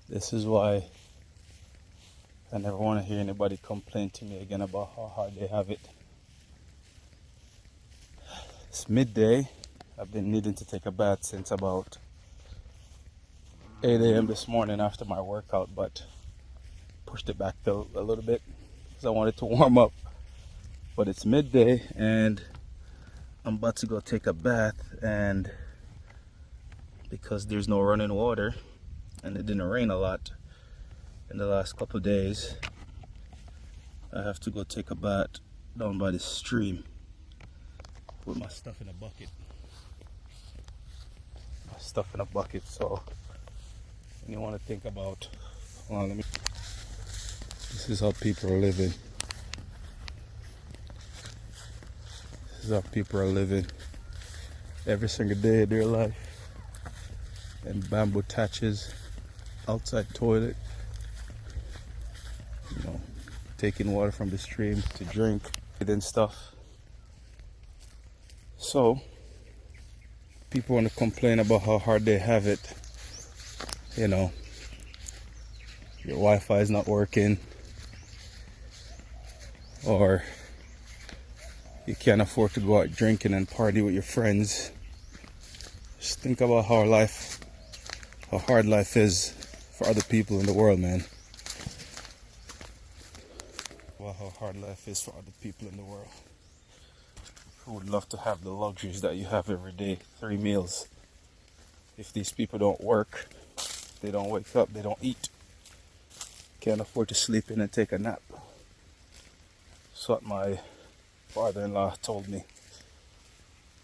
This is why I never want to hear anybody complain to me again about how hard they have it. It's midday. I've been needing to take a bath since about 8 a.m. this morning after my workout, but pushed it back a little bit because I wanted to warm up. But it's midday and I'm about to go take a bath, and because there's no running water and it didn't rain a lot in the last couple of days, I have to go take a bath down by the stream. Put my stuff in a bucket. So when you want to think about, hold on, this is how people are living. This is how people are living every single day of their life. And bamboo thatches, outside toilet, taking water from the stream to drink and stuff. So people want to complain about how hard they have it. Your Wi-Fi is not working, or you can't afford to go out drinking and party with your friends. Just think about how hard life is for other people in the world, man. Well, how hard life is for other people in the world. Who would love to have the luxuries that you have every day? 3 meals. If these people don't work, they don't wake up, they don't eat, can't afford to sleep in and take a nap. That's what my father-in-law told me.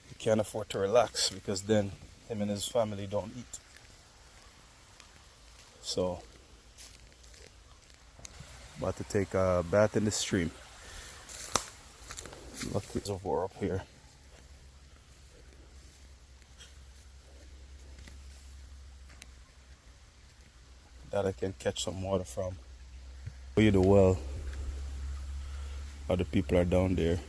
He can't afford to relax because then him and his family don't eat. So, about to take a bath in the stream. Look, there's a reservoir up here. That I can catch some water from. Show you the well. Other people are down there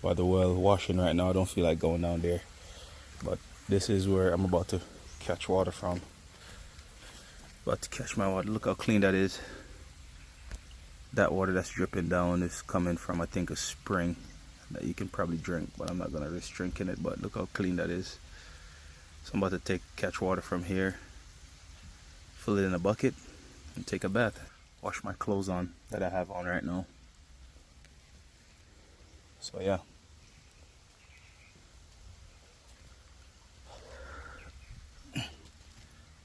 by the well washing right now. I don't feel like going down there, but this is where I'm about to catch water from. About to catch my water. Look how clean that is. That water that's dripping down is coming from, I think, a spring that you can probably drink, but I'm not gonna risk drinking it. But look how clean that is. So I'm about to catch water from here, fill it in a bucket, and take a bath. Wash my clothes on that I have on right now. So yeah.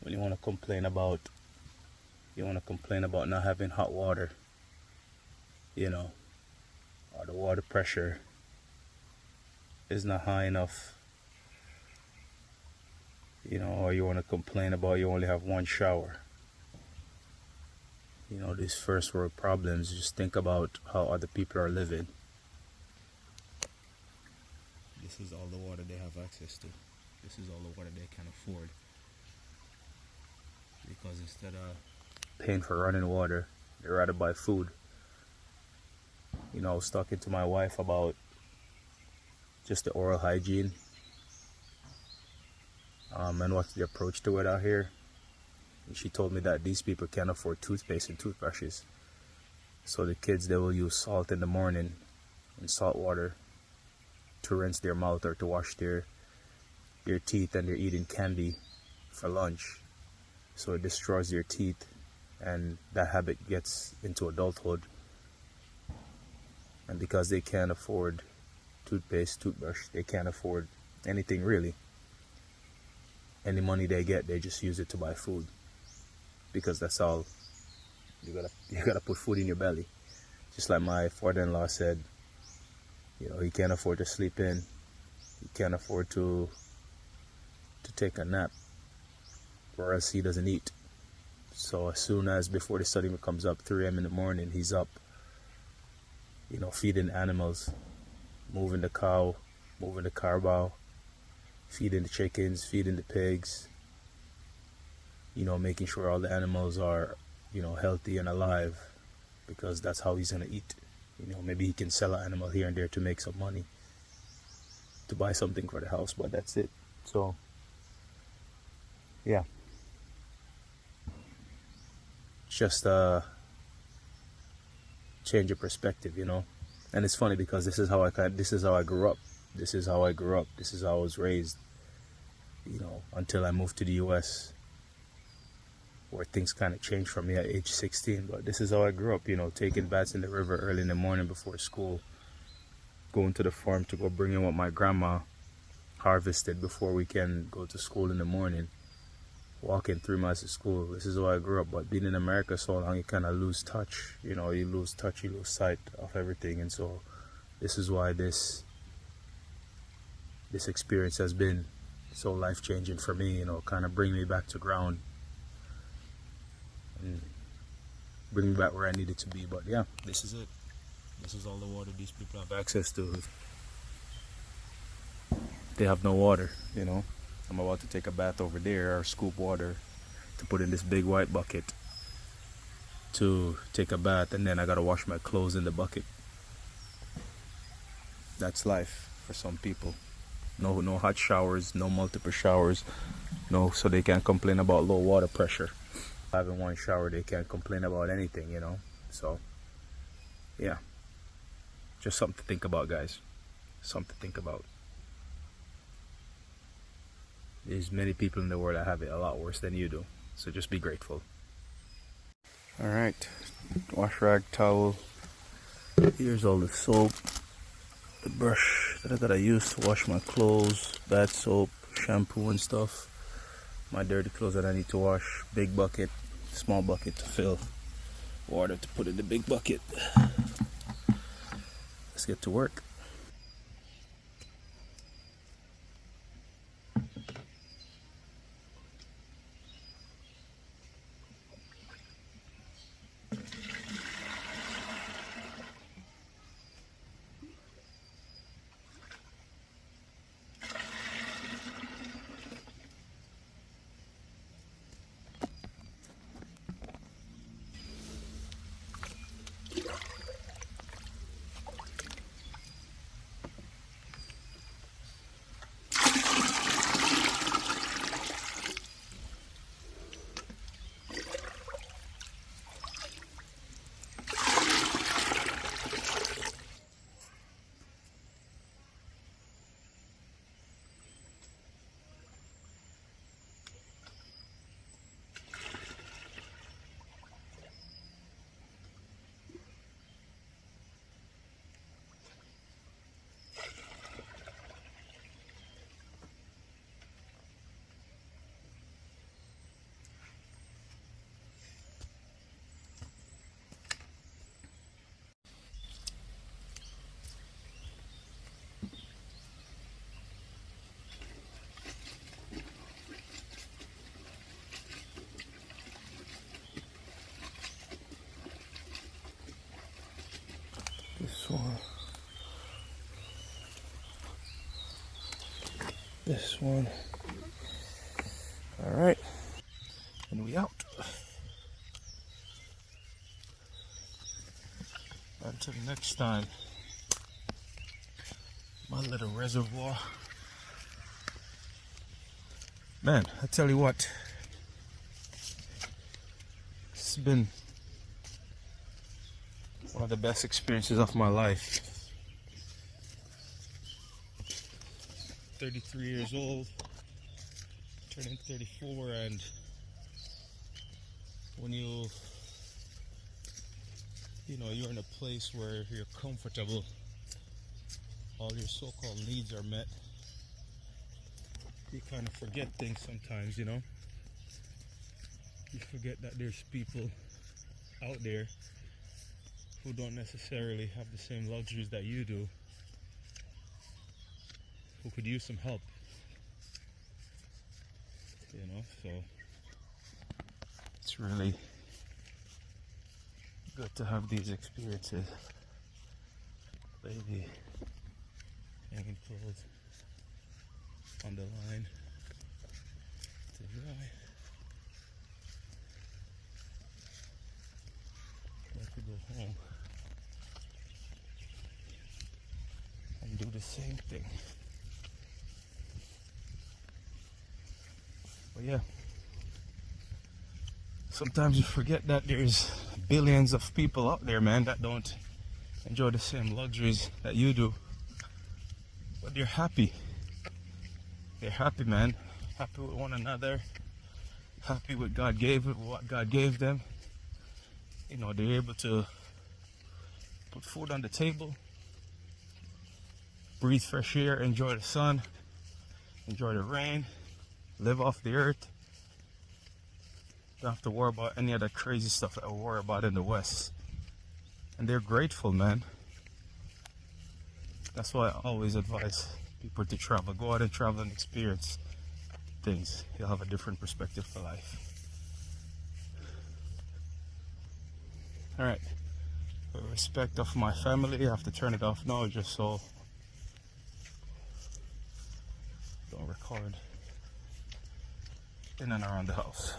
When you want to complain about not having hot water, or the water pressure is not high enough, or you want to complain about you only have one shower. These first world problems, just think about how other people are living. This is all the water they have access to. This is all the water they can afford. Because instead of paying for running water, they'd rather buy food. I was talking to my wife about just the oral hygiene and what's the approach to it out here. And she told me that these people can't afford toothpaste and toothbrushes. So the kids, they will use salt in the morning and salt water to rinse their mouth or to wash their teeth, and they're eating candy for lunch. So it destroys their teeth, and that habit gets into adulthood. And because they can't afford toothpaste, toothbrush, they can't afford anything really. Any money they get, they just use it to buy food, because that's all. You gotta put food in your belly. Just like my father-in-law said, he can't afford to sleep in, he can't afford to take a nap, or else he doesn't eat. So as soon as before the sun even comes up, 3 a.m. in the morning, he's up, feeding animals, moving the cow, moving the carabao, feeding the chickens, feeding the pigs, making sure all the animals are, healthy and alive, because that's how he's gonna eat. Maybe he can sell an animal here and there to make some money, to buy something for the house, but that's it. So yeah, just change of perspective, you know. And it's funny because this is how I grew up. This is how I grew up. This is how I was raised, you know, until I moved to the US, where things kind of changed for me at age 16. But this is how I grew up, you know, taking baths in the river early in the morning before school, going to the farm to go bring in what my grandma harvested before we can go to school in the morning, walking 3 miles to school. This is how I grew up. But being in America so long, you kind of lose touch, you know, you lose touch, you lose sight of everything. And so this is why this experience has been so life-changing for me, you know, kind of bring me back to ground and bring me back where I needed to be. But yeah, this is it. This is all the water these people have access to. They have no water, you know. I'm about to take a bath over there or scoop water to put in this big white bucket to take a bath, and then I gotta wash my clothes in the bucket. That's life for some people. No hot showers, no multiple showers, no, so they can't complain about low water pressure. Having one shower, they can't complain about anything, you know. So yeah, just something to think about, guys. Something to think about. There's many people in the world that have it a lot worse than you do, so just be grateful. All right, wash rag, towel. Here's all the soap, the brush that I gotta use to wash my clothes, bath soap, shampoo and stuff. My dirty clothes that I need to wash. Big bucket, small bucket to fill water to put in the big bucket. Let's get to work. This one. This one. All right, and we out. Until next time, my little reservoir. Man, I tell you what, it's been one of the best experiences of my life. 33 years old, turning 34, and when you're in a place where you're comfortable, all your so-called needs are met, you kind of forget things sometimes, you know. You forget that there's people out there who don't necessarily have the same luxuries that you do, who could use some help, you know. So it's really good to have these experiences. Baby, hanging clothes on the line to dry. Let you go home and do the same thing. But yeah, Sometimes you forget that there's billions of people out there, man, that don't enjoy the same luxuries that you do. But they're happy. They're happy, man. Happy with one another. Happy with what God gave them. You know, they're able to put food on the table, breathe fresh air, enjoy the sun, enjoy the rain, live off the earth. Don't have to worry about any of that crazy stuff that we worry about in the West. And they're grateful, man. That's why I always advise people to travel. Go out and travel and experience things. You'll have a different perspective for life. Alright. With respect of my family, I have to turn it off now just so don't record in and around the house.